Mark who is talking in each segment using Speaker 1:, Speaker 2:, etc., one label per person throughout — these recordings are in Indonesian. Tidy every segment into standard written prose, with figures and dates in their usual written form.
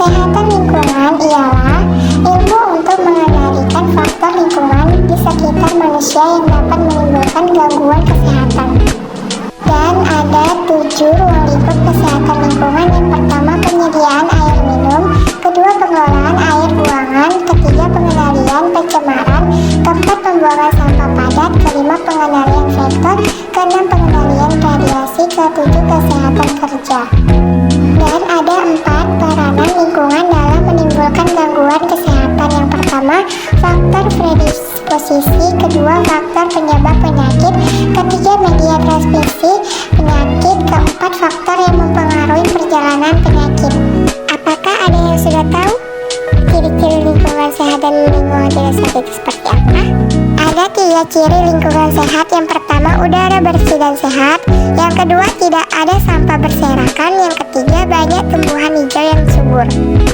Speaker 1: Kesehatan lingkungan ialah ilmu untuk mengendalikan faktor lingkungan di sekitar manusia yang dapat menimbulkan gangguan kesehatan. Dan ada 7 ruang lingkup kesehatan lingkungan. Yang pertama, penyediaan air minum. Kedua, pengelolaan air buangan. Ketiga, pengendalian pencemaran. Keempat, pembuangan sampah padat. Kelima, pengendalian vektor. Keenam, pengendalian radiasi. Ketujuh, kesehatan kerja. Dan ada 4 peranan lingkungan dalam menimbulkan gangguan kesehatan. Yang pertama, faktor predisposisi. Kedua, faktor penyebab penyakit. Ketiga, media transmisi penyakit. Keempat, faktor yang mempengaruhi perjalanan penyakit. Apakah ada yang sudah tahu ciri-ciri lingkungan sehat dan lingkungan tidak sehat itu seperti apa? Ada 3 ciri lingkungan sehat. Yang pertama, udara bersih dan sehat. Yang kedua, tidak ada sampah berserakan. Yang ketiga, banyak tumbuhan hijau yang subur.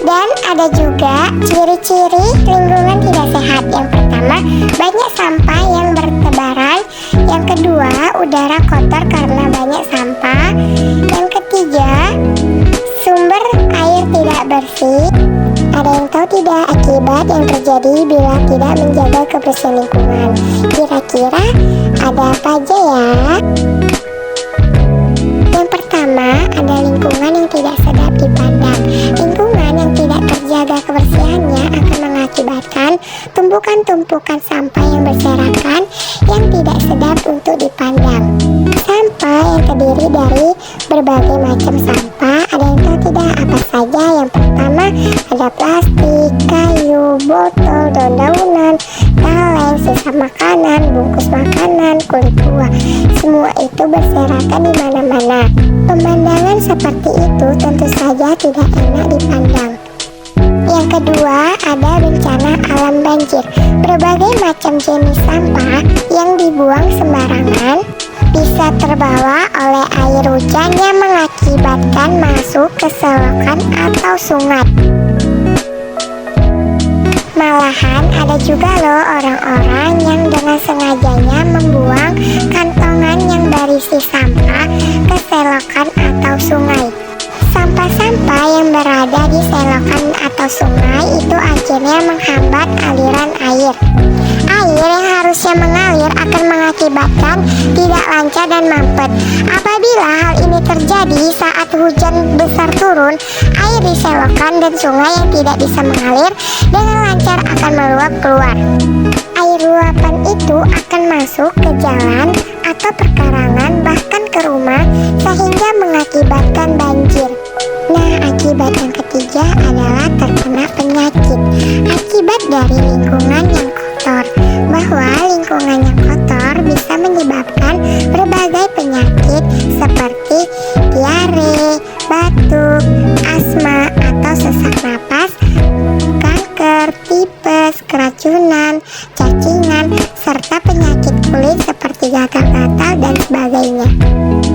Speaker 1: Dan ada juga ciri-ciri lingkungan tidak sehat. Yang pertama, banyak sampah yang bertebaran. Yang kedua, udara kotor karena banyak sampah. Yang ketiga, sumber air tidak bersih. Ada yang tahu tidak akibat yang terjadi bila tidak menjaga kebersihan lingkungan? Kira-kira ada apa aja ya? Yang pertama, ada lingkungan yang tidak sedap dipandang. Lingkungan yang tidak terjaga kebersihannya akan mengakibatkan tumpukan-tumpukan sampah yang berserakan yang tidak sedap untuk dipandang. Sampah yang terdiri dari berbagai macam sampah. Ada yang tahu tidak apa saja? Yang pertama, ada plastik, kayu, botol, daun-daunan, kaleng, sisa makanan, bungkus makanan, kulit buah. Semua itu berserakan di mana-mana. Pemandangan seperti itu tentu saja tidak enak dipandang. Yang kedua, ada bencana alam banjir. Berbagai macam jenis sampah yang dibuang sembarangan bisa terbawa oleh air hujan yang mengakibatkan masuk ke selokan atau sungai. Malahan ada juga loh orang-orang yang dengan sengajanya membuang kantongan yang berisi sampah ke selokan atau sungai. Sampah-sampah yang berada di selokan atau sungai itu akhirnya menghambat aliran air. Air yang harusnya mengalir akan mengakibatkan tidak lancar dan mampet. Apabila hal ini terjadi saat hujan besar turun, air di selokan dan sungai yang tidak bisa mengalir dengan lancar akan meluap keluar. Air luapan itu akan masuk ke jalan atau perkarangan, bahkan ke rumah, sehingga mengakibatkan banjir. Nah, akibat yang ketiga adalah terkena penyakit. Akibat dari lingkungan yang kotor, bahwa lingkungan yang kotor bisa menyebabkan berbagai penyakit seperti diare, batuk, asma atau sesak napas, kanker, tipes, keracunan, cacingan, serta penyakit kulit seperti gatal-gatal dan sebagainya.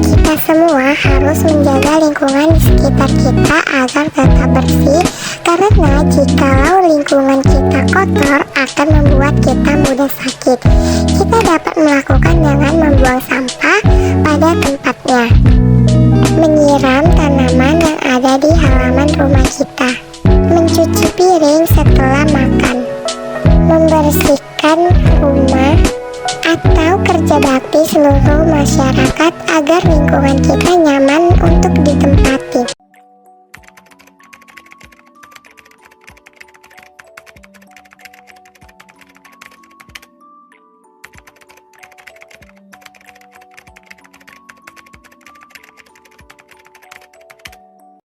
Speaker 1: Kita semua harus menjaga lingkungan di sekitar kita agar tetap bersih, karena jikalau lingkungan kita kotor akan membuat kita mudah sakit. Kita dapat melakukan dengan membuang sampah pada tempatnya, menyiram tanaman yang ada di halaman rumah kita, mencuci piring setelah makan, membersihkan rumah, atau kerja bakti seluruh masyarakat agar lingkungan kita